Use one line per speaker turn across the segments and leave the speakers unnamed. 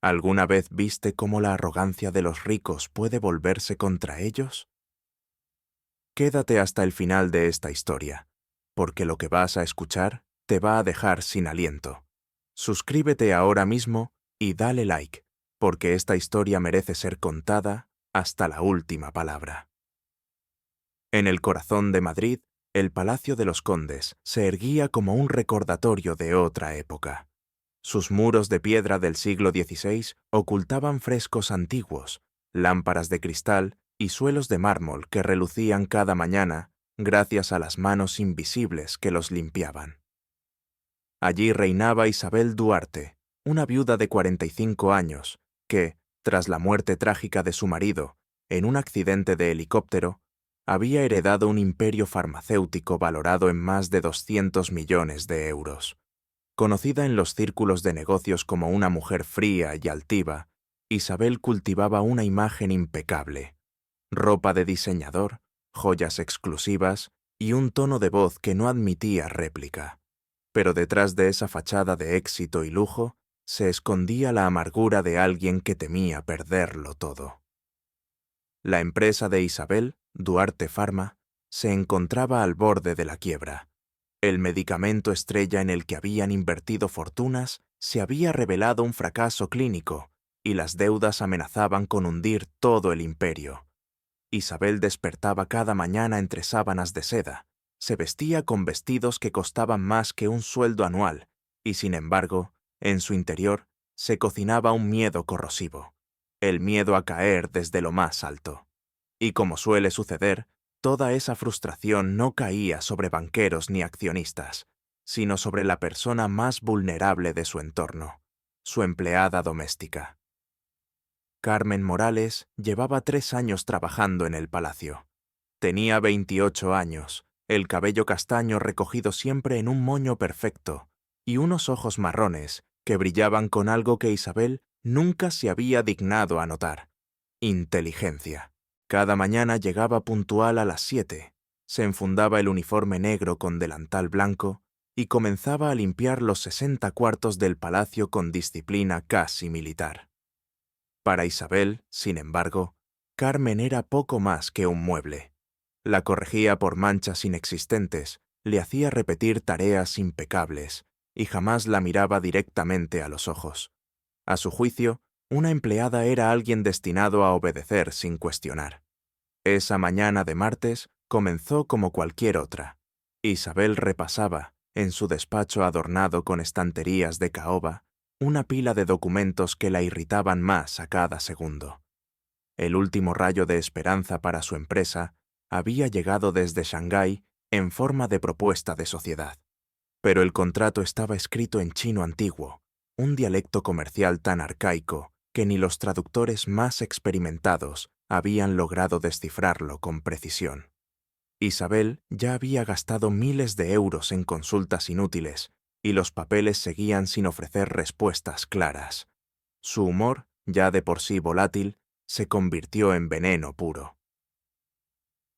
¿Alguna vez viste cómo la arrogancia de los ricos puede volverse contra ellos? Quédate hasta el final de esta historia, porque lo que vas a escuchar te va a dejar sin aliento. Suscríbete ahora mismo y dale like, porque esta historia merece ser contada hasta la última palabra. En el corazón de Madrid, el Palacio de los Condes se erguía como un recordatorio de otra época. Sus muros de piedra del siglo XVI ocultaban frescos antiguos, lámparas de cristal y suelos de mármol que relucían cada mañana gracias a las manos invisibles que los limpiaban. Allí reinaba Isabel Duarte, una viuda de 45 años, que, tras la muerte trágica de su marido, en un accidente de helicóptero, había heredado un imperio farmacéutico valorado en más de 200 millones de euros. Conocida en los círculos de negocios como una mujer fría y altiva, Isabel cultivaba una imagen impecable. Ropa de diseñador, joyas exclusivas y un tono de voz que no admitía réplica. Pero detrás de esa fachada de éxito y lujo se escondía la amargura de alguien que temía perderlo todo. La empresa de Isabel, Duarte Pharma, se encontraba al borde de la quiebra. El medicamento estrella en el que habían invertido fortunas se había revelado un fracaso clínico y las deudas amenazaban con hundir todo el imperio. Isabel despertaba cada mañana entre sábanas de seda, se vestía con vestidos que costaban más que un sueldo anual y, sin embargo, en su interior se cocinaba un miedo corrosivo, el miedo a caer desde lo más alto. Y como suele suceder, toda esa frustración no caía sobre banqueros ni accionistas, sino sobre la persona más vulnerable de su entorno, su empleada doméstica. Carmen Morales llevaba 3 años trabajando en el palacio. Tenía 28 años, el cabello castaño recogido siempre en un moño perfecto y unos ojos marrones que brillaban con algo que Isabel nunca se había dignado a notar: inteligencia. Cada mañana llegaba puntual a las 7, se enfundaba el uniforme negro con delantal blanco y comenzaba a limpiar los 60 cuartos del palacio con disciplina casi militar. Para Isabel, sin embargo, Carmen era poco más que un mueble. La corregía por manchas inexistentes, le hacía repetir tareas impecables y jamás la miraba directamente a los ojos. A su juicio, una empleada era alguien destinado a obedecer sin cuestionar. Esa mañana de martes comenzó como cualquier otra. Isabel repasaba, en su despacho adornado con estanterías de caoba, una pila de documentos que la irritaban más a cada segundo. El último rayo de esperanza para su empresa había llegado desde Shanghái en forma de propuesta de sociedad. Pero el contrato estaba escrito en chino antiguo, un dialecto comercial tan arcaico que ni los traductores más experimentados habían logrado descifrarlo con precisión. Isabel ya había gastado miles de euros en consultas inútiles y los papeles seguían sin ofrecer respuestas claras. Su humor, ya de por sí volátil, se convirtió en veneno puro.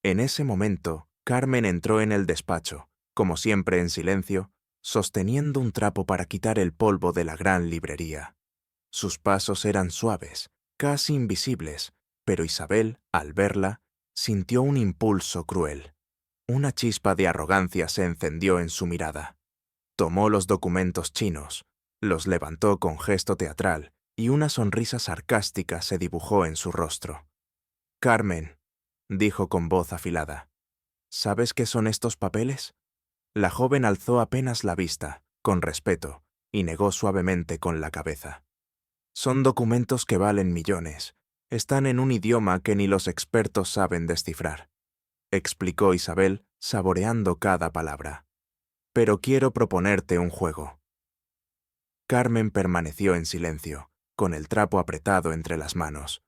En ese momento, Carmen entró en el despacho, como siempre en silencio, sosteniendo un trapo para quitar el polvo de la gran librería. Sus pasos eran suaves, casi invisibles, pero Isabel, al verla, sintió un impulso cruel. Una chispa de arrogancia se encendió en su mirada. Tomó los documentos chinos, los levantó con gesto teatral y una sonrisa sarcástica se dibujó en su rostro. «Carmen», dijo con voz afilada, «¿sabes qué son estos papeles?» La joven alzó apenas la vista, con respeto, y negó suavemente con la cabeza. «Son documentos que valen millones. Están en un idioma que ni los expertos saben descifrar», explicó Isabel, saboreando cada palabra. «Pero quiero proponerte un juego». Carmen permaneció en silencio, con el trapo apretado entre las manos.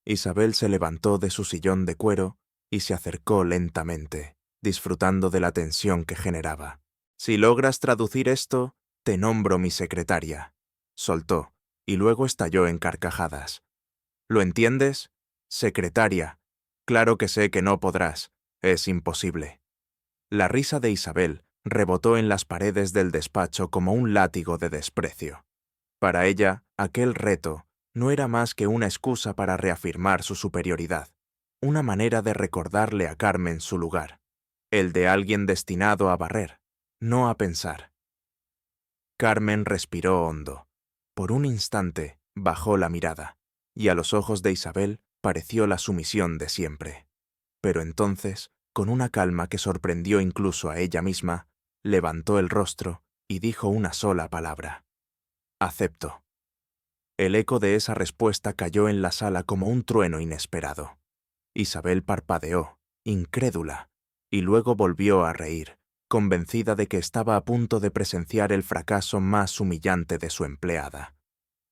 Isabel se levantó de su sillón de cuero y se acercó lentamente, disfrutando de la tensión que generaba. «Si logras traducir esto, te nombro mi secretaria», soltó, y luego estalló en carcajadas. «¿Lo entiendes? Secretaria. Claro que sé que no podrás. Es imposible». La risa de Isabel rebotó en las paredes del despacho como un látigo de desprecio. Para ella, aquel reto, no era más que una excusa para reafirmar su superioridad, una manera de recordarle a Carmen su lugar, el de alguien destinado a barrer, no a pensar. Carmen respiró hondo. Por un instante bajó la mirada, y a los ojos de Isabel pareció la sumisión de siempre. Pero entonces, con una calma que sorprendió incluso a ella misma, levantó el rostro y dijo una sola palabra: «Acepto». El eco de esa respuesta cayó en la sala como un trueno inesperado. Isabel parpadeó, incrédula, y luego volvió a reír, convencida de que estaba a punto de presenciar el fracaso más humillante de su empleada.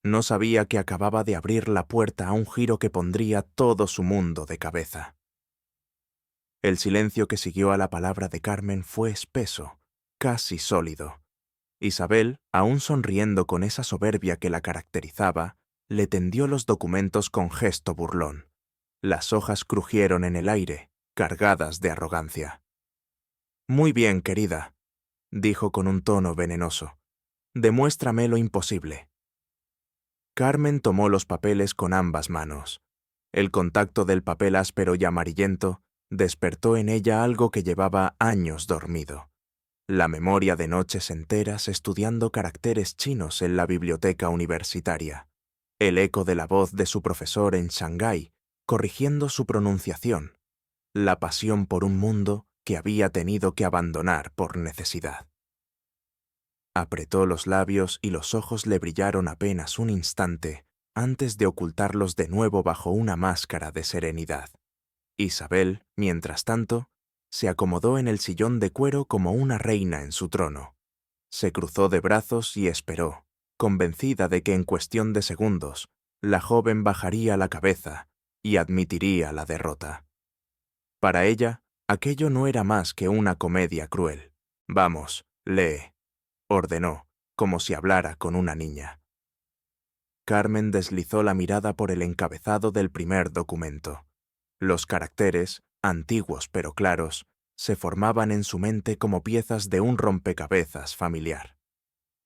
No sabía que acababa de abrir la puerta a un giro que pondría todo su mundo de cabeza. El silencio que siguió a la palabra de Carmen fue espeso, casi sólido. Isabel, aún sonriendo con esa soberbia que la caracterizaba, le tendió los documentos con gesto burlón. Las hojas crujieron en el aire, cargadas de arrogancia. «Muy bien, querida», dijo con un tono venenoso. «Demuéstrame lo imposible». Carmen tomó los papeles con ambas manos. El contacto del papel áspero y amarillento despertó en ella algo que llevaba años dormido: la memoria de noches enteras estudiando caracteres chinos en la biblioteca universitaria, el eco de la voz de su profesor en Shanghái, corrigiendo su pronunciación, la pasión por un mundo que había tenido que abandonar por necesidad. Apretó los labios y los ojos le brillaron apenas un instante antes de ocultarlos de nuevo bajo una máscara de serenidad. Isabel, mientras tanto, se acomodó en el sillón de cuero como una reina en su trono. Se cruzó de brazos y esperó, convencida de que en cuestión de segundos la joven bajaría la cabeza y admitiría la derrota. Para ella, aquello no era más que una comedia cruel. «Vamos, lee», ordenó, como si hablara con una niña. Carmen deslizó la mirada por el encabezado del primer documento. Los caracteres, antiguos pero claros, se formaban en su mente como piezas de un rompecabezas familiar.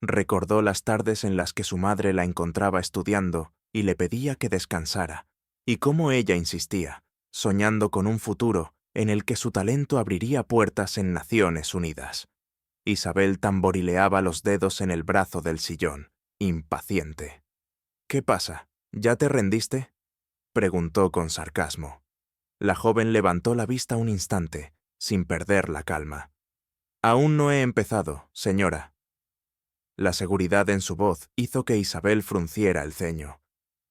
Recordó las tardes en las que su madre la encontraba estudiando y le pedía que descansara, y cómo ella insistía, soñando con un futuro en el que su talento abriría puertas en Naciones Unidas. Isabel tamborileaba los dedos en el brazo del sillón, impaciente. «¿Qué pasa? ¿Ya te rendiste?», preguntó con sarcasmo. La joven levantó la vista un instante, sin perder la calma. «Aún no he empezado, señora». La seguridad en su voz hizo que Isabel frunciera el ceño.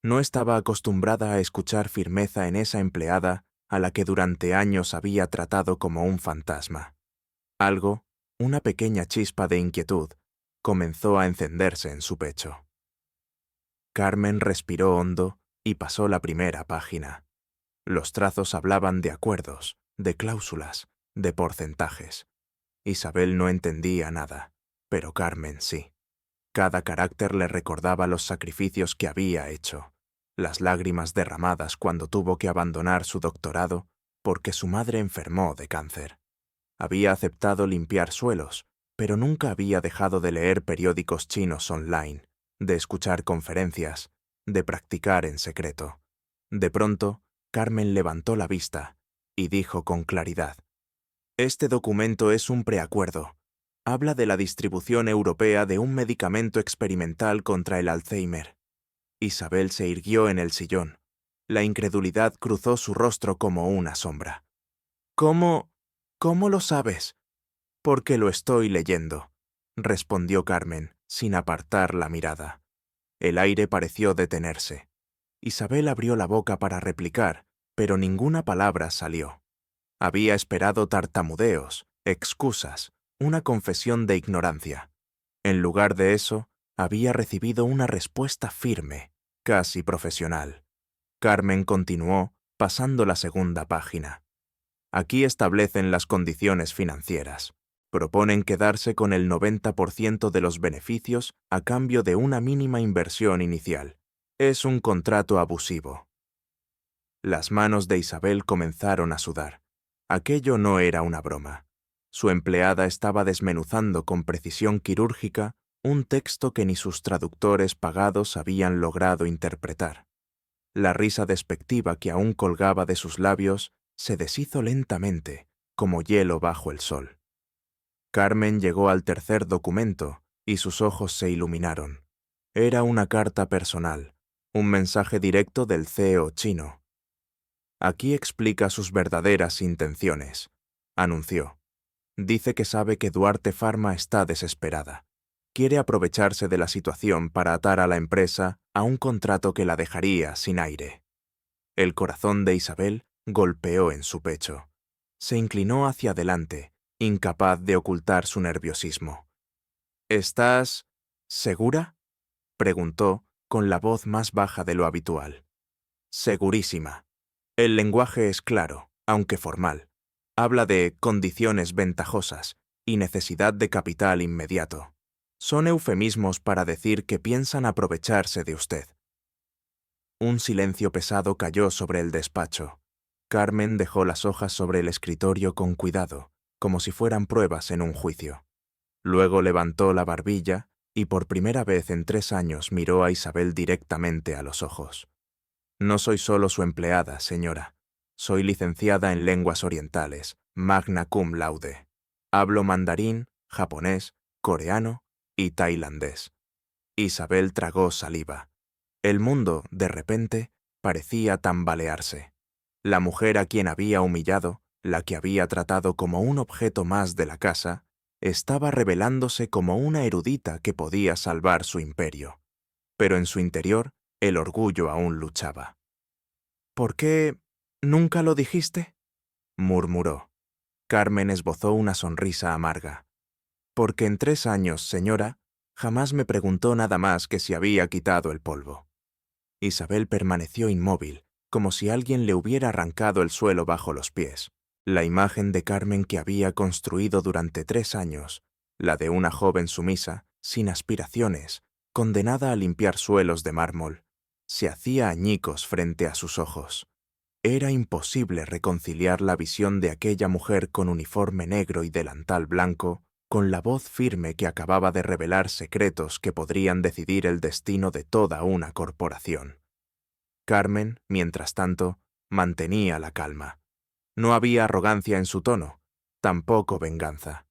No estaba acostumbrada a escuchar firmeza en esa empleada a la que durante años había tratado como un fantasma. Algo, una pequeña chispa de inquietud, comenzó a encenderse en su pecho. Carmen respiró hondo y pasó la primera página. Los trazos hablaban de acuerdos, de cláusulas, de porcentajes. Isabel no entendía nada, pero Carmen sí. Cada carácter le recordaba los sacrificios que había hecho, las lágrimas derramadas cuando tuvo que abandonar su doctorado porque su madre enfermó de cáncer. Había aceptado limpiar suelos, pero nunca había dejado de leer periódicos chinos online, de escuchar conferencias, de practicar en secreto. De pronto, Carmen levantó la vista y dijo con claridad: «Este documento es un preacuerdo. Habla de la distribución europea de un medicamento experimental contra el Alzheimer». Isabel se irguió en el sillón. La incredulidad cruzó su rostro como una sombra. «¿Cómo lo sabes?» «Porque lo estoy leyendo», respondió Carmen, sin apartar la mirada. El aire pareció detenerse. Isabel abrió la boca para replicar, pero ninguna palabra salió. Había esperado tartamudeos, excusas, una confesión de ignorancia. En lugar de eso, había recibido una respuesta firme, casi profesional. Carmen continuó, pasando la segunda página. «Aquí establecen las condiciones financieras. Proponen quedarse con el 90% de los beneficios a cambio de una mínima inversión inicial. Es un contrato abusivo». Las manos de Isabel comenzaron a sudar. Aquello no era una broma. Su empleada estaba desmenuzando con precisión quirúrgica un texto que ni sus traductores pagados habían logrado interpretar. La risa despectiva que aún colgaba de sus labios se deshizo lentamente, como hielo bajo el sol. Carmen llegó al tercer documento y sus ojos se iluminaron. Era una carta personal, un mensaje directo del CEO chino. Aquí explica sus verdaderas intenciones, anunció. Dice que sabe que Duarte Pharma está desesperada. Quiere aprovecharse de la situación para atar a la empresa a un contrato que la dejaría sin aire. El corazón de Isabel golpeó en su pecho. Se inclinó hacia adelante, incapaz de ocultar su nerviosismo. ¿Estás segura?, preguntó con la voz más baja de lo habitual. Segurísima. El lenguaje es claro, aunque formal. Habla de condiciones ventajosas y necesidad de capital inmediato. Son eufemismos para decir que piensan aprovecharse de usted. Un silencio pesado cayó sobre el despacho. Carmen dejó las hojas sobre el escritorio con cuidado, como si fueran pruebas en un juicio. Luego levantó la barbilla y por primera vez en 3 años miró a Isabel directamente a los ojos. No soy solo su empleada, señora. Soy licenciada en lenguas orientales, magna cum laude. Hablo mandarín, japonés, coreano y tailandés. Isabel tragó saliva. El mundo, de repente, parecía tambalearse. La mujer a quien había humillado, la que había tratado como un objeto más de la casa, estaba revelándose como una erudita que podía salvar su imperio. Pero en su interior, el orgullo aún luchaba. ¿Por qué nunca lo dijiste?, murmuró. Carmen esbozó una sonrisa amarga. Porque en 3 años, señora, jamás me preguntó nada más que si había quitado el polvo. Isabel permaneció inmóvil, como si alguien le hubiera arrancado el suelo bajo los pies. La imagen de Carmen que había construido durante 3 años, la de una joven sumisa, sin aspiraciones, condenada a limpiar suelos de mármol, se hacía añicos frente a sus ojos. Era imposible reconciliar la visión de aquella mujer con uniforme negro y delantal blanco con la voz firme que acababa de revelar secretos que podrían decidir el destino de toda una corporación. Carmen, mientras tanto, mantenía la calma. No había arrogancia en su tono, tampoco venganza,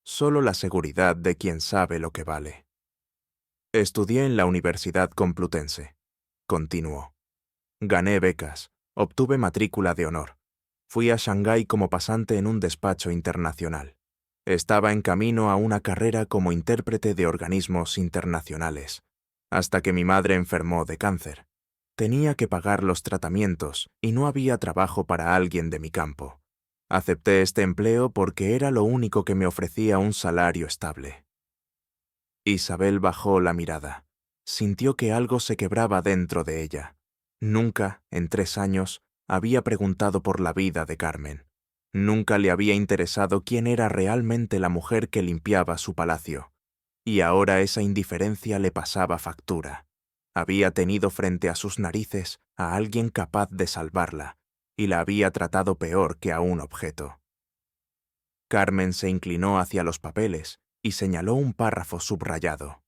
solo la seguridad de quien sabe lo que vale. Estudié en la Universidad Complutense, continuó. Gané becas, obtuve matrícula de honor. Fui a Shanghái como pasante en un despacho internacional. Estaba en camino a una carrera como intérprete de organismos internacionales, hasta que mi madre enfermó de cáncer. Tenía que pagar los tratamientos y no había trabajo para alguien de mi campo. Acepté este empleo porque era lo único que me ofrecía un salario estable. Isabel bajó la mirada. Sintió que algo se quebraba dentro de ella. Nunca, en 3 años, había preguntado por la vida de Carmen. Nunca le había interesado quién era realmente la mujer que limpiaba su palacio. Y ahora esa indiferencia le pasaba factura. Había tenido frente a sus narices a alguien capaz de salvarla, y la había tratado peor que a un objeto. Carmen se inclinó hacia los papeles y señaló un párrafo subrayado.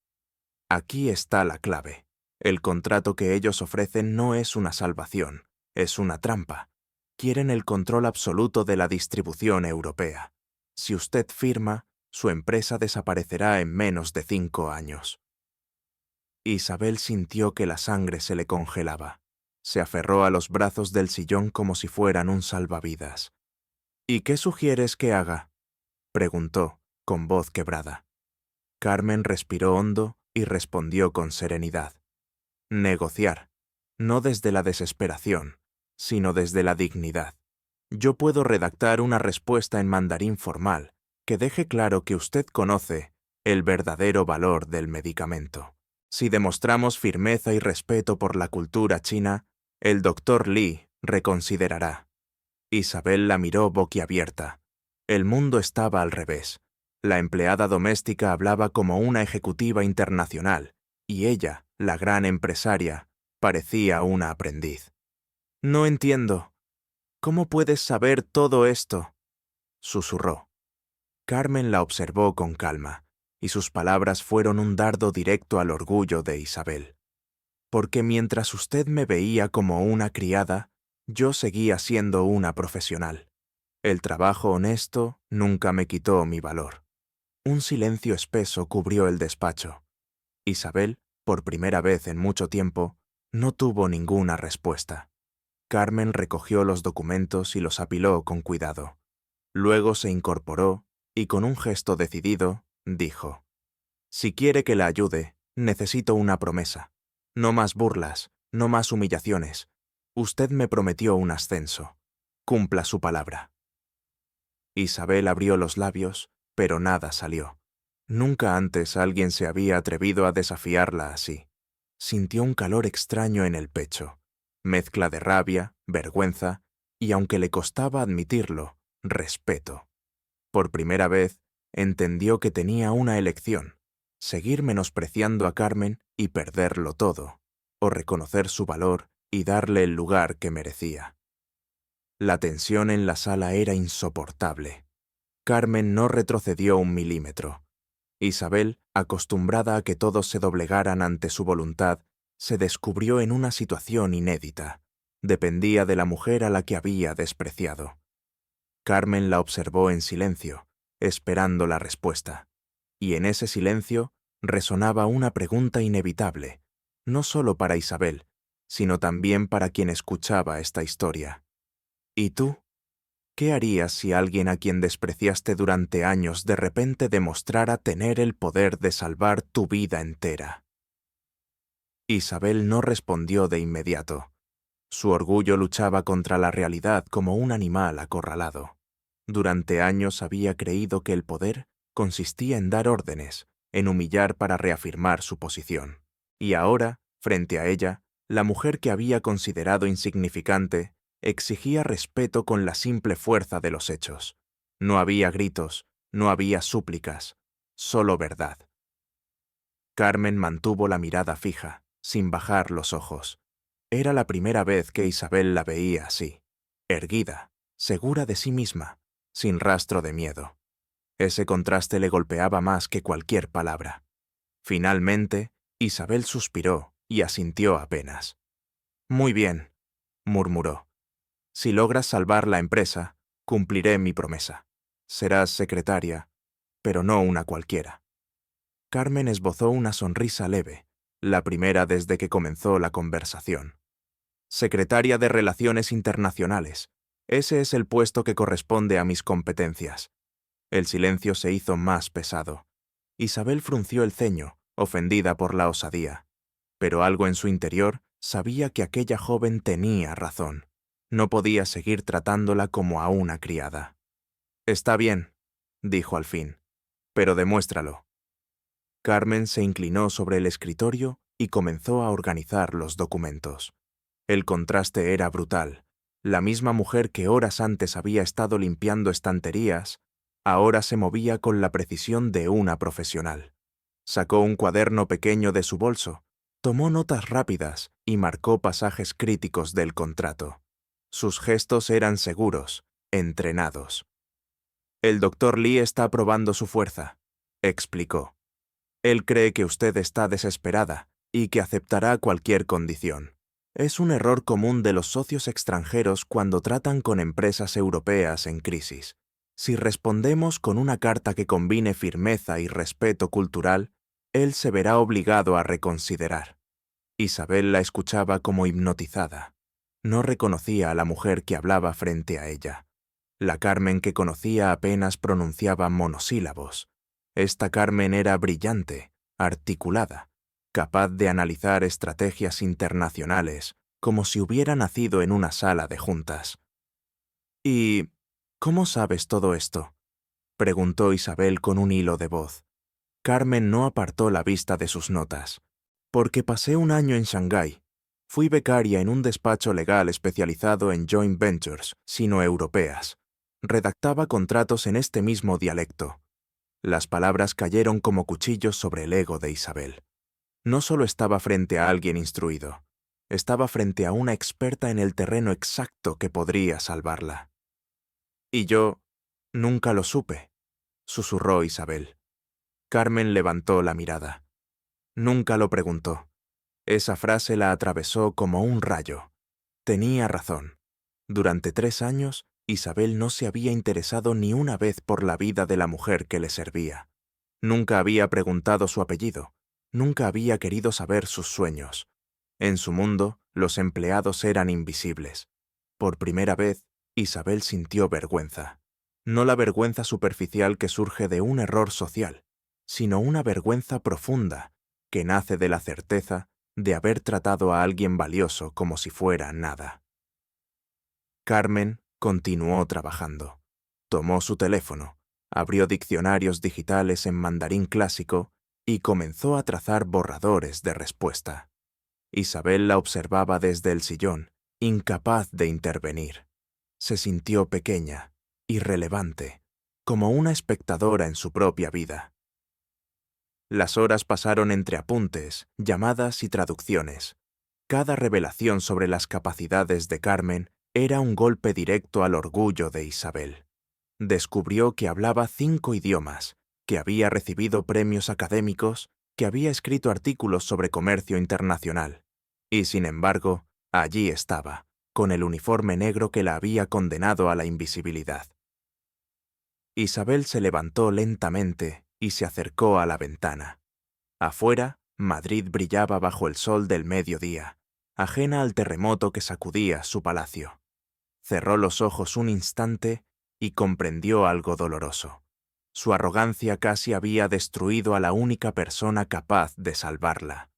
Aquí está la clave. El contrato que ellos ofrecen no es una salvación, es una trampa. Quieren el control absoluto de la distribución europea. Si usted firma, su empresa desaparecerá en menos de 5 años. Isabel sintió que la sangre se le congelaba. Se aferró a los brazos del sillón como si fueran un salvavidas. ¿Y qué sugieres que haga?, preguntó, con voz quebrada. Carmen respiró hondo y respondió con serenidad. Negociar, no desde la desesperación, sino desde la dignidad. Yo puedo redactar una respuesta en mandarín formal que deje claro que usted conoce el verdadero valor del medicamento. Si demostramos firmeza y respeto por la cultura china, el doctor Li reconsiderará. Isabel la miró boquiabierta. El mundo estaba al revés. La empleada doméstica hablaba como una ejecutiva internacional, y ella, la gran empresaria, parecía una aprendiz. No entiendo. ¿Cómo puedes saber todo esto?, susurró. Carmen la observó con calma. y sus palabras fueron un dardo directo al orgullo de Isabel. Porque mientras usted me veía como una criada, yo seguía siendo una profesional. El trabajo honesto nunca me quitó mi valor. Un silencio espeso cubrió el despacho. Isabel, por primera vez en mucho tiempo, no tuvo ninguna respuesta. Carmen recogió los documentos y los apiló con cuidado. Luego se incorporó y con un gesto decidido dijo: «Si quiere que la ayude, necesito una promesa. No más burlas, no más humillaciones. Usted me prometió un ascenso. Cumpla su palabra». Isabel abrió los labios, pero nada salió. Nunca antes alguien se había atrevido a desafiarla así. Sintió un calor extraño en el pecho, mezcla de rabia, vergüenza y, aunque le costaba admitirlo, respeto. Por primera vez, entendió que tenía una elección: seguir menospreciando a Carmen y perderlo todo, o reconocer su valor y darle el lugar que merecía. La tensión en la sala era insoportable. Carmen no retrocedió un milímetro. Isabel, acostumbrada a que todos se doblegaran ante su voluntad, se descubrió en una situación inédita. Dependía de la mujer a la que había despreciado. Carmen la observó en silencio, esperando la respuesta. Y en ese silencio resonaba una pregunta inevitable, no solo para Isabel, sino también para quien escuchaba esta historia. ¿Y tú? ¿Qué harías si alguien a quien despreciaste durante años de repente demostrara tener el poder de salvar tu vida entera? Isabel no respondió de inmediato. Su orgullo luchaba contra la realidad como un animal acorralado. Durante años había creído que el poder consistía en dar órdenes, en humillar para reafirmar su posición. Y ahora, frente a ella, la mujer que había considerado insignificante exigía respeto con la simple fuerza de los hechos. No había gritos, no había súplicas, solo verdad. Carmen mantuvo la mirada fija, sin bajar los ojos. Era la primera vez que Isabel la veía así, erguida, segura de sí misma, sin rastro de miedo. Ese contraste le golpeaba más que cualquier palabra. Finalmente, Isabel suspiró y asintió apenas. «Muy bien», murmuró. «Si logras salvar la empresa, cumpliré mi promesa. Serás secretaria, pero no una cualquiera». Carmen esbozó una sonrisa leve, la primera desde que comenzó la conversación. «Secretaria de Relaciones Internacionales. Ese es el puesto que corresponde a mis competencias». El silencio se hizo más pesado. Isabel frunció el ceño, ofendida por la osadía. Pero algo en su interior sabía que aquella joven tenía razón. No podía seguir tratándola como a una criada. «Está bien», dijo al fin, «pero demuéstralo». Carmen se inclinó sobre el escritorio y comenzó a organizar los documentos. El contraste era brutal. La misma mujer que horas antes había estado limpiando estanterías, ahora se movía con la precisión de una profesional. Sacó un cuaderno pequeño de su bolso, tomó notas rápidas y marcó pasajes críticos del contrato. Sus gestos eran seguros, entrenados. «El doctor Lee está probando su fuerza», explicó. «Él cree que usted está desesperada y que aceptará cualquier condición. Es un error común de los socios extranjeros cuando tratan con empresas europeas en crisis. Si respondemos con una carta que combine firmeza y respeto cultural, él se verá obligado a reconsiderar». Isabel la escuchaba como hipnotizada. No reconocía a la mujer que hablaba frente a ella. La Carmen que conocía apenas pronunciaba monosílabos. Esta Carmen era brillante, articulada, capaz de analizar estrategias internacionales como si hubiera nacido en una sala de juntas. «¿Y cómo sabes todo esto?», preguntó Isabel con un hilo de voz. Carmen no apartó la vista de sus notas. «Porque pasé un año en Shanghái. Fui becaria en un despacho legal especializado en joint ventures sino-europeas. Redactaba contratos en este mismo dialecto». Las palabras cayeron como cuchillos sobre el ego de Isabel. No solo estaba frente a alguien instruido, estaba frente a una experta en el terreno exacto que podría salvarla. «Y yo nunca lo supe», susurró Isabel. Carmen levantó la mirada. Nunca lo preguntó. Esa frase la atravesó como un rayo. Tenía razón. Durante 3 años, Isabel no se había interesado ni una vez por la vida de la mujer que le servía. Nunca había preguntado su apellido. Nunca había querido saber sus sueños. En su mundo, los empleados eran invisibles. Por primera vez, Isabel sintió vergüenza. No la vergüenza superficial que surge de un error social, sino una vergüenza profunda, que nace de la certeza de haber tratado a alguien valioso como si fuera nada. Carmen continuó trabajando. Tomó su teléfono, abrió diccionarios digitales en mandarín clásico y comenzó a trazar borradores de respuesta. Isabel la observaba desde el sillón, incapaz de intervenir. Se sintió pequeña, irrelevante, como una espectadora en su propia vida. Las horas pasaron entre apuntes, llamadas y traducciones. Cada revelación sobre las capacidades de Carmen era un golpe directo al orgullo de Isabel. Descubrió que hablaba 5 idiomas, que había recibido premios académicos, que había escrito artículos sobre comercio internacional. Y sin embargo, allí estaba, con el uniforme negro que la había condenado a la invisibilidad. Isabel se levantó lentamente y se acercó a la ventana. Afuera, Madrid brillaba bajo el sol del mediodía, ajena al terremoto que sacudía su palacio. Cerró los ojos un instante y comprendió algo doloroso. Su arrogancia casi había destruido a la única persona capaz de salvarla.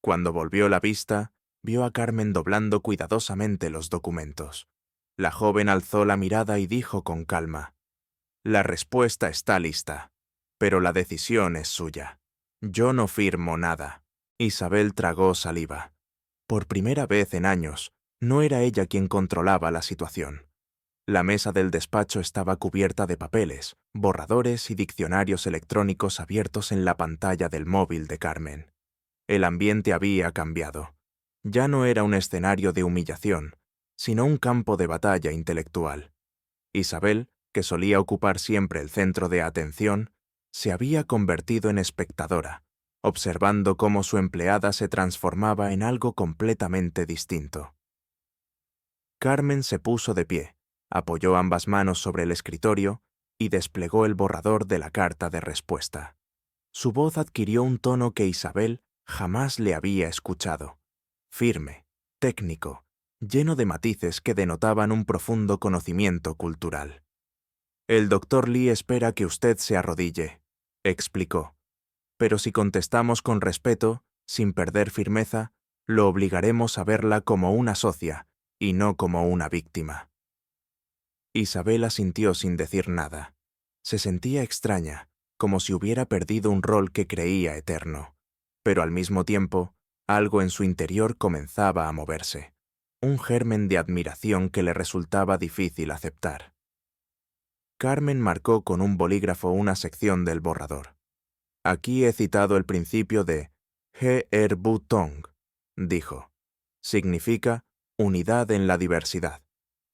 Cuando volvió la vista, vio a Carmen doblando cuidadosamente los documentos. La joven alzó la mirada y dijo con calma: «La respuesta está lista, pero la decisión es suya. Yo no firmo nada». Isabel tragó saliva. Por primera vez en años, no era ella quien controlaba la situación. La mesa del despacho estaba cubierta de papeles, borradores y diccionarios electrónicos abiertos en la pantalla del móvil de Carmen. El ambiente había cambiado. Ya no era un escenario de humillación, sino un campo de batalla intelectual. Isabel, que solía ocupar siempre el centro de atención, se había convertido en espectadora, observando cómo su empleada se transformaba en algo completamente distinto. Carmen se puso de pie, apoyó ambas manos sobre el escritorio y desplegó el borrador de la carta de respuesta. Su voz adquirió un tono que Isabel jamás le había escuchado: firme, técnico, lleno de matices que denotaban un profundo conocimiento cultural. «El doctor Lee espera que usted se arrodille», explicó. «Pero si contestamos con respeto, sin perder firmeza, lo obligaremos a verla como una socia y no como una víctima». Isabel asintió sin decir nada. Se sentía extraña, como si hubiera perdido un rol que creía eterno. Pero al mismo tiempo, algo en su interior comenzaba a moverse. Un germen de admiración que le resultaba difícil aceptar. Carmen marcó con un bolígrafo una sección del borrador. «Aquí he citado el principio de He-Er-Bu-Tong», dijo. «Significa unidad en la diversidad.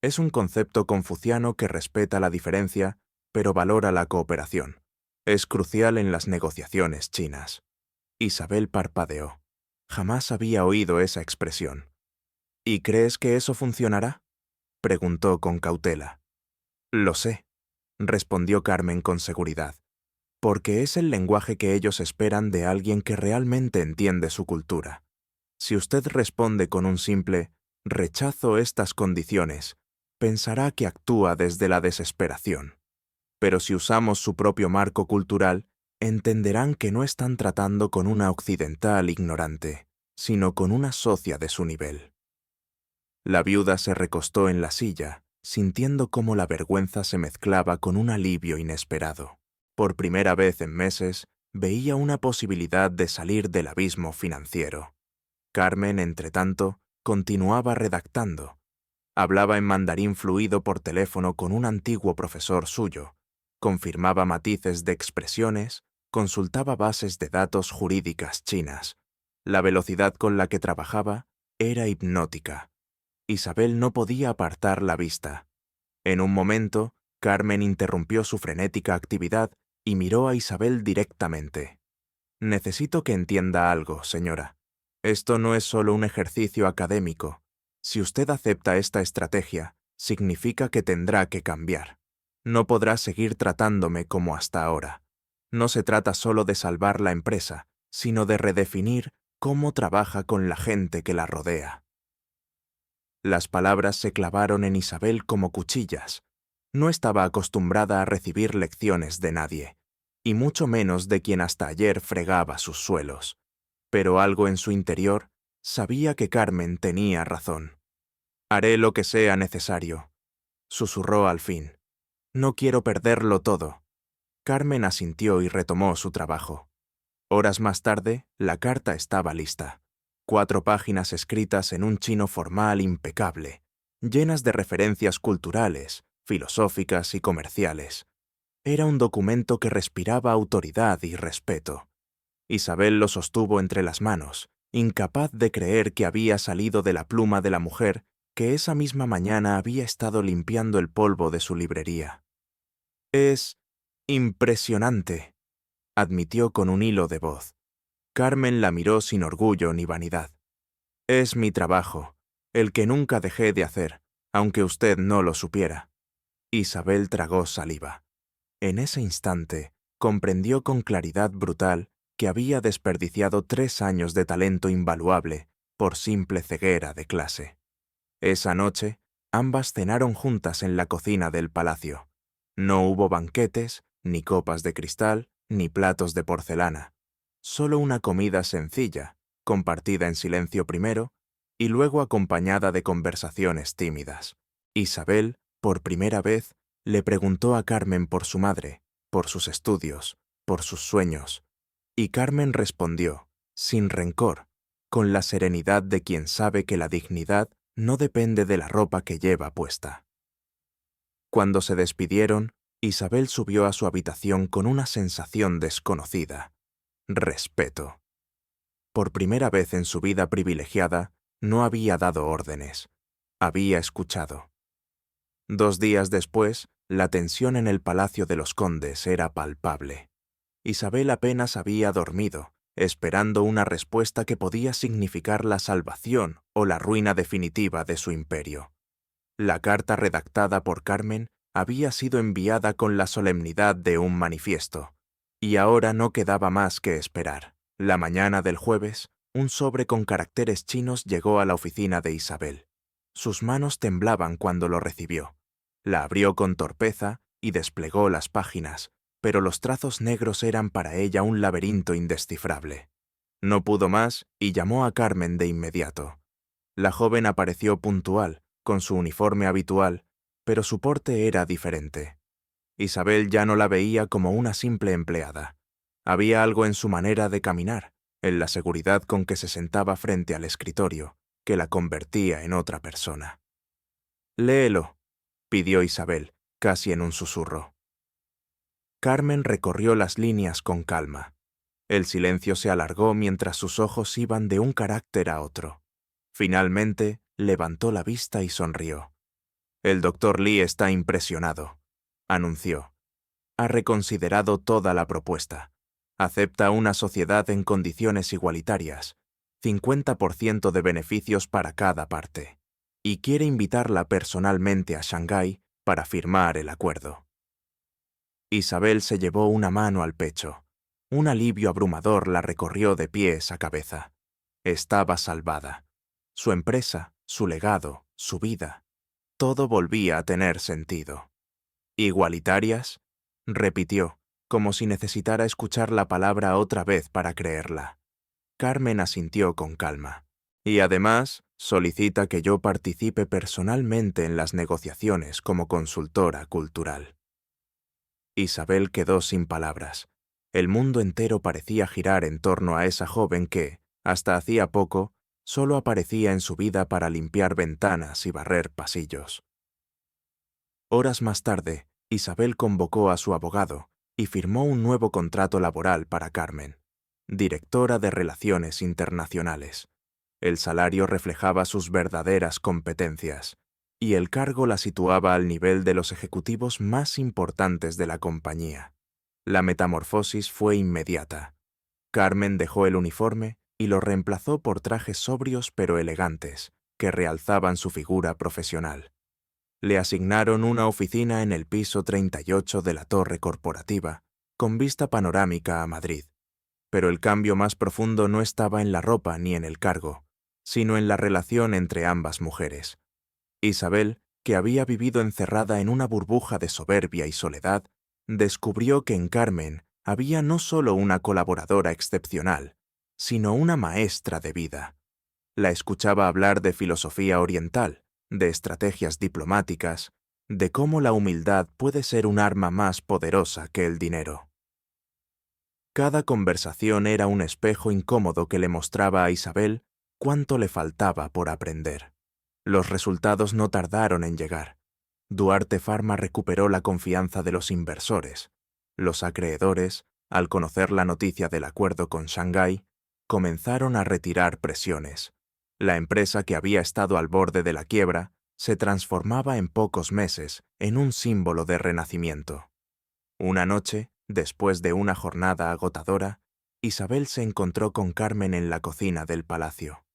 Es un concepto confuciano que respeta la diferencia, pero valora la cooperación. Es crucial en las negociaciones chinas». Isabel parpadeó. Jamás había oído esa expresión. «¿Y crees que eso funcionará?», preguntó con cautela. «Lo sé», respondió Carmen con seguridad, «porque es el lenguaje que ellos esperan de alguien que realmente entiende su cultura. Si usted responde con un simple «rechazo estas condiciones», pensará que actúa desde la desesperación. Pero si usamos su propio marco cultural, entenderán que no están tratando con una occidental ignorante, sino con una socia de su nivel». La viuda se recostó en la silla, sintiendo cómo la vergüenza se mezclaba con un alivio inesperado. Por primera vez en meses, veía una posibilidad de salir del abismo financiero. Carmen, entretanto, continuaba redactando. Hablaba en mandarín fluido por teléfono con un antiguo profesor suyo, confirmaba matices de expresiones, consultaba bases de datos jurídicas chinas. La velocidad con la que trabajaba era hipnótica. Isabel no podía apartar la vista. En un momento, Carmen interrumpió su frenética actividad y miró a Isabel directamente. Necesito que entienda algo, señora. Esto no es solo un ejercicio académico. Si usted acepta esta estrategia, significa que tendrá que cambiar. No podrá seguir tratándome como hasta ahora. No se trata solo de salvar la empresa, sino de redefinir cómo trabaja con la gente que la rodea. Las palabras se clavaron en Isabel como cuchillas. No estaba acostumbrada a recibir lecciones de nadie, y mucho menos de quien hasta ayer fregaba sus suelos. Pero algo en su interior sabía que Carmen tenía razón. «Haré lo que sea necesario», susurró al fin. «No quiero perderlo todo». Carmen asintió y retomó su trabajo. Horas más tarde, la carta estaba lista. 4 páginas escritas en un chino formal impecable, llenas de referencias culturales, filosóficas y comerciales. Era un documento que respiraba autoridad y respeto. Isabel lo sostuvo entre las manos, incapaz de creer que había salido de la pluma de la mujer que esa misma mañana había estado limpiando el polvo de su librería. «Es impresionante», admitió con un hilo de voz. Carmen la miró sin orgullo ni vanidad. «Es mi trabajo, el que nunca dejé de hacer, aunque usted no lo supiera». Isabel tragó saliva. En ese instante, comprendió con claridad brutal que había desperdiciado 3 años de talento invaluable por simple ceguera de clase. Esa noche, ambas cenaron juntas en la cocina del palacio. No hubo banquetes, ni copas de cristal, ni platos de porcelana. Solo una comida sencilla, compartida en silencio primero, y luego acompañada de conversaciones tímidas. Isabel, por primera vez, le preguntó a Carmen por su madre, por sus estudios, por sus sueños, y Carmen respondió, sin rencor, con la serenidad de quien sabe que la dignidad no depende de la ropa que lleva puesta. Cuando se despidieron, Isabel subió a su habitación con una sensación desconocida: respeto. Por primera vez en su vida privilegiada, no había dado órdenes, había escuchado. 2 días después, la tensión en el Palacio de los Condes era palpable. Isabel apenas había dormido, esperando una respuesta que podía significar la salvación o la ruina definitiva de su imperio. La carta redactada por Carmen había sido enviada con la solemnidad de un manifiesto, y ahora no quedaba más que esperar. La mañana del jueves, un sobre con caracteres chinos llegó a la oficina de Isabel. Sus manos temblaban cuando lo recibió. La abrió con torpeza y desplegó las páginas, pero los trazos negros eran para ella un laberinto indescifrable. No pudo más y llamó a Carmen de inmediato. La joven apareció puntual, con su uniforme habitual, pero su porte era diferente. Isabel ya no la veía como una simple empleada. Había algo en su manera de caminar, en la seguridad con que se sentaba frente al escritorio, que la convertía en otra persona. «Léelo», pidió Isabel, casi en un susurro. Carmen recorrió las líneas con calma. El silencio se alargó mientras sus ojos iban de un carácter a otro. Finalmente, levantó la vista y sonrió. «El doctor Lee está impresionado», anunció. «Ha reconsiderado toda la propuesta. Acepta una sociedad en condiciones igualitarias, 50% de beneficios para cada parte, y quiere invitarla personalmente a Shanghái para firmar el acuerdo». Isabel se llevó una mano al pecho. Un alivio abrumador la recorrió de pies a cabeza. Estaba salvada. Su empresa, su legado, su vida, todo volvía a tener sentido. «¿Igualitarias?», repitió, como si necesitara escuchar la palabra otra vez para creerla. Carmen asintió con calma. «Y además, solicita que yo participe personalmente en las negociaciones como consultora cultural». Isabel quedó sin palabras. El mundo entero parecía girar en torno a esa joven que, hasta hacía poco, solo aparecía en su vida para limpiar ventanas y barrer pasillos. Horas más tarde, Isabel convocó a su abogado y firmó un nuevo contrato laboral para Carmen, directora de Relaciones Internacionales. El salario reflejaba sus verdaderas competencias, y el cargo la situaba al nivel de los ejecutivos más importantes de la compañía. La metamorfosis fue inmediata. Carmen dejó el uniforme y lo reemplazó por trajes sobrios pero elegantes, que realzaban su figura profesional. Le asignaron una oficina en el piso 38 de la torre corporativa, con vista panorámica a Madrid. Pero el cambio más profundo no estaba en la ropa ni en el cargo, sino en la relación entre ambas mujeres. Isabel, que había vivido encerrada en una burbuja de soberbia y soledad, descubrió que en Carmen había no solo una colaboradora excepcional, sino una maestra de vida. La escuchaba hablar de filosofía oriental, de estrategias diplomáticas, de cómo la humildad puede ser un arma más poderosa que el dinero. Cada conversación era un espejo incómodo que le mostraba a Isabel cuánto le faltaba por aprender. Los resultados no tardaron en llegar. Duarte Pharma recuperó la confianza de los inversores. Los acreedores, al conocer la noticia del acuerdo con Shanghái, comenzaron a retirar presiones. La empresa, que había estado al borde de la quiebra, se transformaba en pocos meses en un símbolo de renacimiento. Una noche, después de una jornada agotadora, Isabel se encontró con Carmen en la cocina del palacio.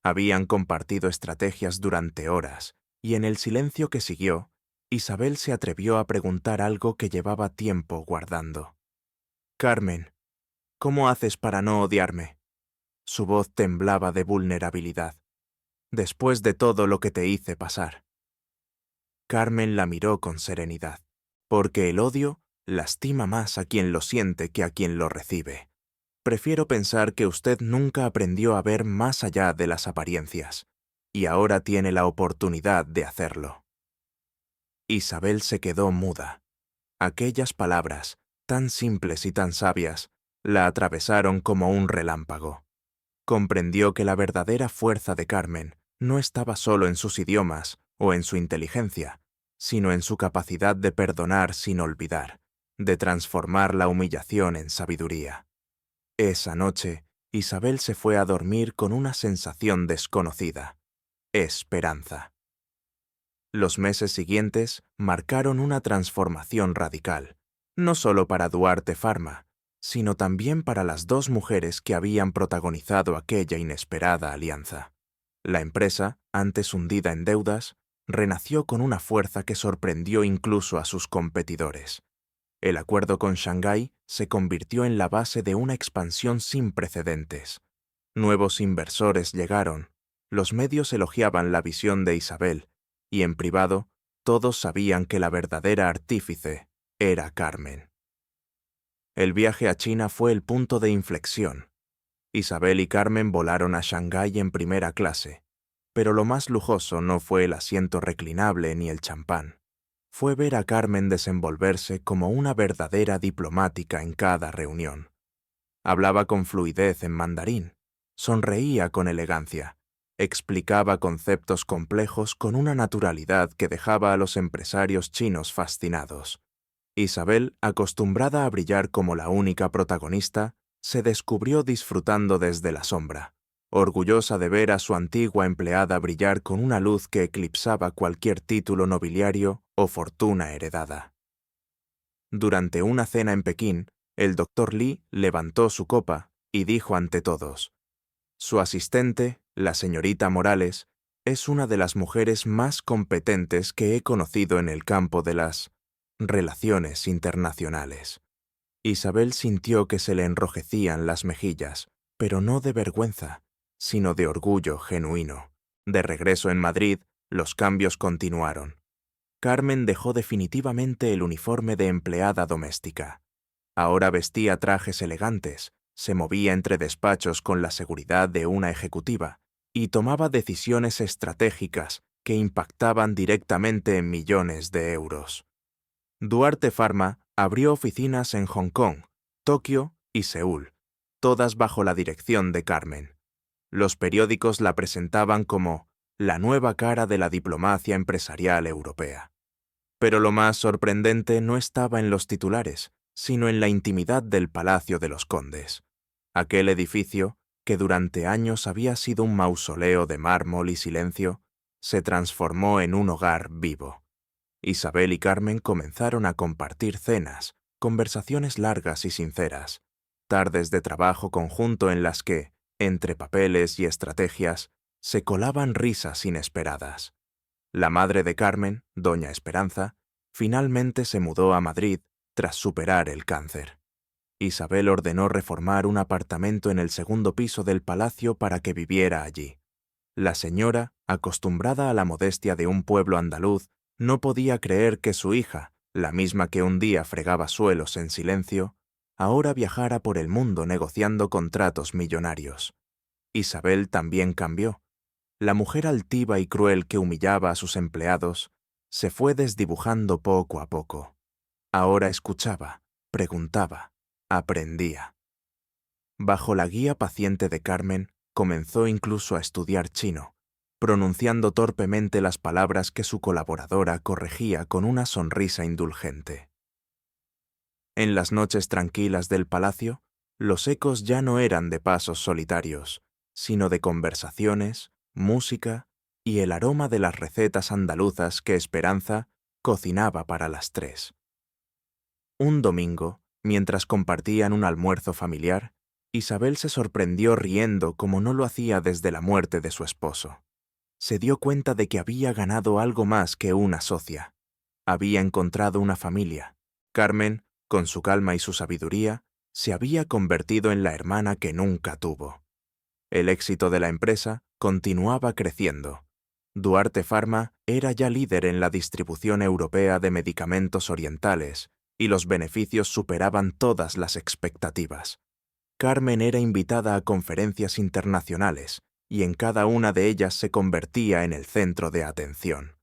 Habían compartido estrategias durante horas, y en el silencio que siguió, Isabel se atrevió a preguntar algo que llevaba tiempo guardando. «Carmen, ¿cómo haces para no odiarme?» Su voz temblaba de vulnerabilidad. «Después de todo lo que te hice pasar». Carmen la miró con serenidad, porque el odio lastima más a quien lo siente que a quien lo recibe. Prefiero pensar que usted nunca aprendió a ver más allá de las apariencias, y ahora tiene la oportunidad de hacerlo. Isabel se quedó muda. Aquellas palabras, tan simples y tan sabias, la atravesaron como un relámpago. Comprendió que la verdadera fuerza de Carmen no estaba solo en sus idiomas o en su inteligencia, sino en su capacidad de perdonar sin olvidar, de transformar la humillación en sabiduría. Esa noche, Isabel se fue a dormir con una sensación desconocida: esperanza. Los meses siguientes marcaron una transformación radical, no solo para Duarte Pharma, sino también para las dos mujeres que habían protagonizado aquella inesperada alianza. La empresa, antes hundida en deudas, renació con una fuerza que sorprendió incluso a sus competidores. El acuerdo con Shanghái se convirtió en la base de una expansión sin precedentes. Nuevos inversores llegaron, los medios elogiaban la visión de Isabel, y en privado todos sabían que la verdadera artífice era Carmen. El viaje a China fue el punto de inflexión. Isabel y Carmen volaron a Shanghái en primera clase, pero lo más lujoso no fue el asiento reclinable ni el champán. Fue ver a Carmen desenvolverse como una verdadera diplomática en cada reunión. Hablaba con fluidez en mandarín, sonreía con elegancia, explicaba conceptos complejos con una naturalidad que dejaba a los empresarios chinos fascinados. Isabel, acostumbrada a brillar como la única protagonista, se descubrió disfrutando desde la sombra, orgullosa de ver a su antigua empleada brillar con una luz que eclipsaba cualquier título nobiliario o fortuna heredada. Durante una cena en Pekín, el Dr. Li levantó su copa y dijo ante todos: «Su asistente, la señorita Morales, es una de las mujeres más competentes que he conocido en el campo de las relaciones internacionales». Isabel sintió que se le enrojecían las mejillas, pero no de vergüenza, sino de orgullo genuino. De regreso en Madrid, los cambios continuaron. Carmen dejó definitivamente el uniforme de empleada doméstica. Ahora vestía trajes elegantes, se movía entre despachos con la seguridad de una ejecutiva y tomaba decisiones estratégicas que impactaban directamente en millones de euros. Duarte Pharma abrió oficinas en Hong Kong, Tokio y Seúl, todas bajo la dirección de Carmen. Los periódicos la presentaban como la nueva cara de la diplomacia empresarial europea. Pero lo más sorprendente no estaba en los titulares, sino en la intimidad del Palacio de los Condes. Aquel edificio, que durante años había sido un mausoleo de mármol y silencio, se transformó en un hogar vivo. Isabel y Carmen comenzaron a compartir cenas, conversaciones largas y sinceras, tardes de trabajo conjunto en las que, entre papeles y estrategias, se colaban risas inesperadas. La madre de Carmen, doña Esperanza, finalmente se mudó a Madrid tras superar el cáncer. Isabel ordenó reformar un apartamento en el segundo piso del palacio para que viviera allí. La señora, acostumbrada a la modestia de un pueblo andaluz, no podía creer que su hija, la misma que un día fregaba suelos en silencio, ahora viajara por el mundo negociando contratos millonarios. Isabel también cambió. La mujer altiva y cruel que humillaba a sus empleados se fue desdibujando poco a poco. Ahora escuchaba, preguntaba, aprendía. Bajo la guía paciente de Carmen, comenzó incluso a estudiar chino, pronunciando torpemente las palabras que su colaboradora corregía con una sonrisa indulgente. En las noches tranquilas del palacio, los ecos ya no eran de pasos solitarios, sino de conversaciones, música y el aroma de las recetas andaluzas que Esperanza cocinaba para las 3. Un domingo, mientras compartían un almuerzo familiar, Isabel se sorprendió riendo como no lo hacía desde la muerte de su esposo. Se dio cuenta de que había ganado algo más que una socia. Había encontrado una familia. Carmen, con su calma y su sabiduría, se había convertido en la hermana que nunca tuvo. El éxito de la empresa continuaba creciendo. Duarte Pharma era ya líder en la distribución europea de medicamentos orientales y los beneficios superaban todas las expectativas. Carmen era invitada a conferencias internacionales y en cada una de ellas se convertía en el centro de atención.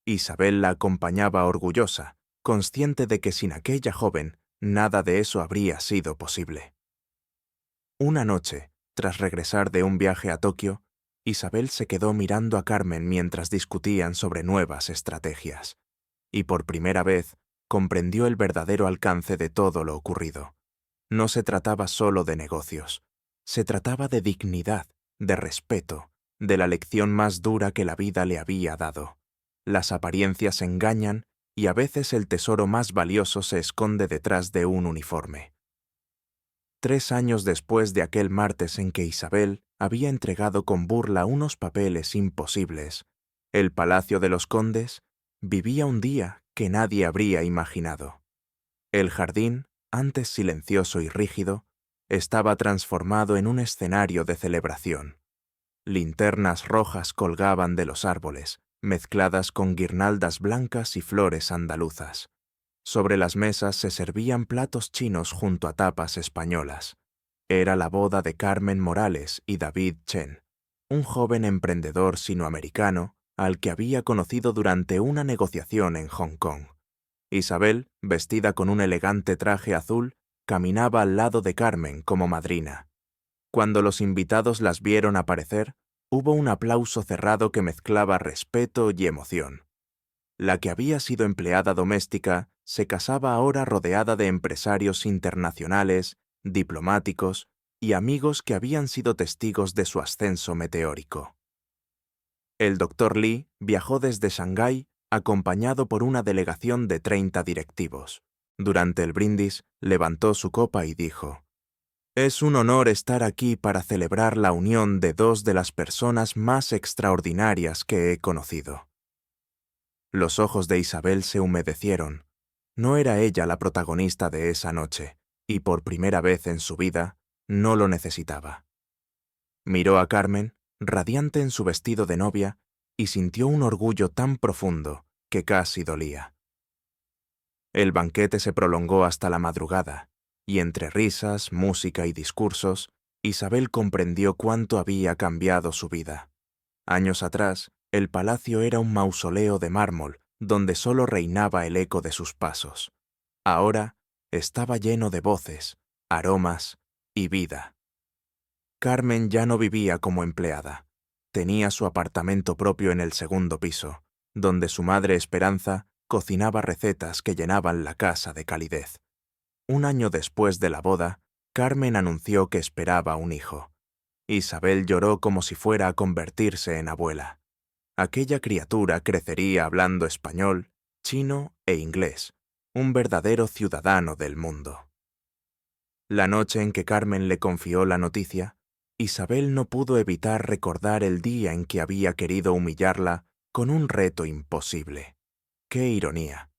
Isabel la acompañaba orgullosa, consciente de que sin aquella joven nada de eso habría sido posible. Una noche, tras regresar de un viaje a Tokio, Isabel se quedó mirando a Carmen mientras discutían sobre nuevas estrategias, y por primera vez comprendió el verdadero alcance de todo lo ocurrido. No se trataba solo de negocios, se trataba de dignidad, de respeto, de la lección más dura que la vida le había dado. Las apariencias engañan y a veces el tesoro más valioso se esconde detrás de un uniforme. 3 años después de aquel martes en que Isabel había entregado con burla unos papeles imposibles, el Palacio de los Condes vivía un día que nadie habría imaginado. El jardín, antes silencioso y rígido, estaba transformado en un escenario de celebración. Linternas rojas colgaban de los árboles, mezcladas con guirnaldas blancas y flores andaluzas. Sobre las mesas se servían platos chinos junto a tapas españolas. Era la boda de Carmen Morales y David Chen, un joven emprendedor sinoamericano al que había conocido durante una negociación en Hong Kong. Isabel, vestida con un elegante traje azul, caminaba al lado de Carmen como madrina. Cuando los invitados las vieron aparecer, hubo un aplauso cerrado que mezclaba respeto y emoción. La que había sido empleada doméstica se casaba ahora rodeada de empresarios internacionales, diplomáticos y amigos que habían sido testigos de su ascenso meteórico. El Dr. Li viajó desde Shanghái acompañado por una delegación de 30 directivos. Durante el brindis, levantó su copa y dijo: «Es un honor estar aquí para celebrar la unión de 2 de las personas más extraordinarias que he conocido». Los ojos de Isabel se humedecieron. No era ella la protagonista de esa noche, y por primera vez en su vida, no lo necesitaba. Miró a Carmen, radiante en su vestido de novia, y sintió un orgullo tan profundo que casi dolía. El banquete se prolongó hasta la madrugada, y entre risas, música y discursos, Isabel comprendió cuánto había cambiado su vida. Años atrás, el palacio era un mausoleo de mármol donde solo reinaba el eco de sus pasos. Ahora estaba lleno de voces, aromas y vida. Carmen ya no vivía como empleada. Tenía su apartamento propio en el segundo piso, donde su madre Esperanza cocinaba recetas que llenaban la casa de calidez. Un año después de la boda, Carmen anunció que esperaba un hijo. Isabel lloró como si fuera a convertirse en abuela. Aquella criatura crecería hablando español, chino e inglés, un verdadero ciudadano del mundo. La noche en que Carmen le confió la noticia, Isabel no pudo evitar recordar el día en que había querido humillarla con un reto imposible. ¡Qué ironía!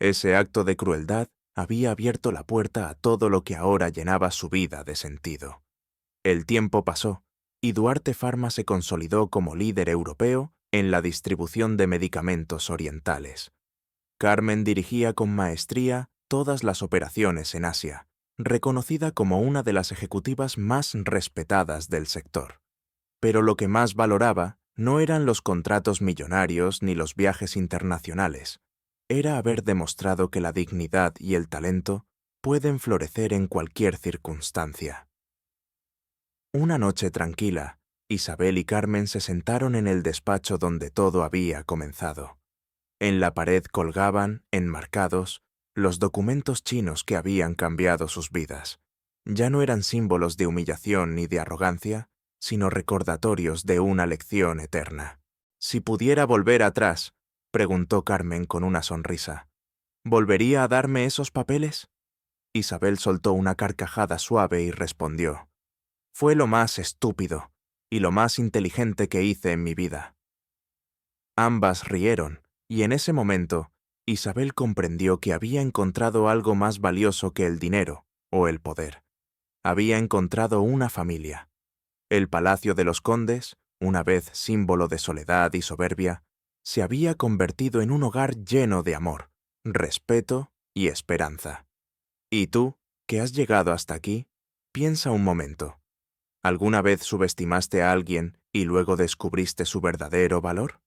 Ese acto de crueldad había abierto la puerta a todo lo que ahora llenaba su vida de sentido. El tiempo pasó, y Duarte Pharma se consolidó como líder europeo en la distribución de medicamentos orientales. Carmen dirigía con maestría todas las operaciones en Asia, reconocida como una de las ejecutivas más respetadas del sector. Pero lo que más valoraba no eran los contratos millonarios ni los viajes internacionales, era haber demostrado que la dignidad y el talento pueden florecer en cualquier circunstancia. Una noche tranquila, Isabel y Carmen se sentaron en el despacho donde todo había comenzado. En la pared colgaban, enmarcados, los documentos chinos que habían cambiado sus vidas. Ya no eran símbolos de humillación ni de arrogancia, sino recordatorios de una lección eterna. Si pudiera volver atrás, preguntó Carmen con una sonrisa, ¿volvería a darme esos papeles? Isabel soltó una carcajada suave y respondió, fue lo más estúpido y lo más inteligente que hice en mi vida. Ambas rieron, y en ese momento, Isabel comprendió que había encontrado algo más valioso que el dinero o el poder. Había encontrado una familia. El Palacio de los Condes, una vez símbolo de soledad y soberbia, se había convertido en un hogar lleno de amor, respeto y esperanza. ¿Y tú, que has llegado hasta aquí? Piensa un momento. ¿Alguna vez subestimaste a alguien y luego descubriste su verdadero valor?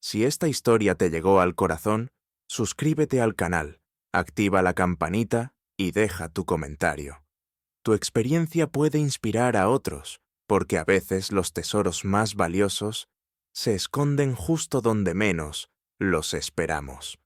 Si esta historia te llegó al corazón, suscríbete al canal, activa la campanita y deja tu comentario. Tu experiencia puede inspirar a otros, porque a veces los tesoros más valiosos se esconden justo donde menos los esperamos.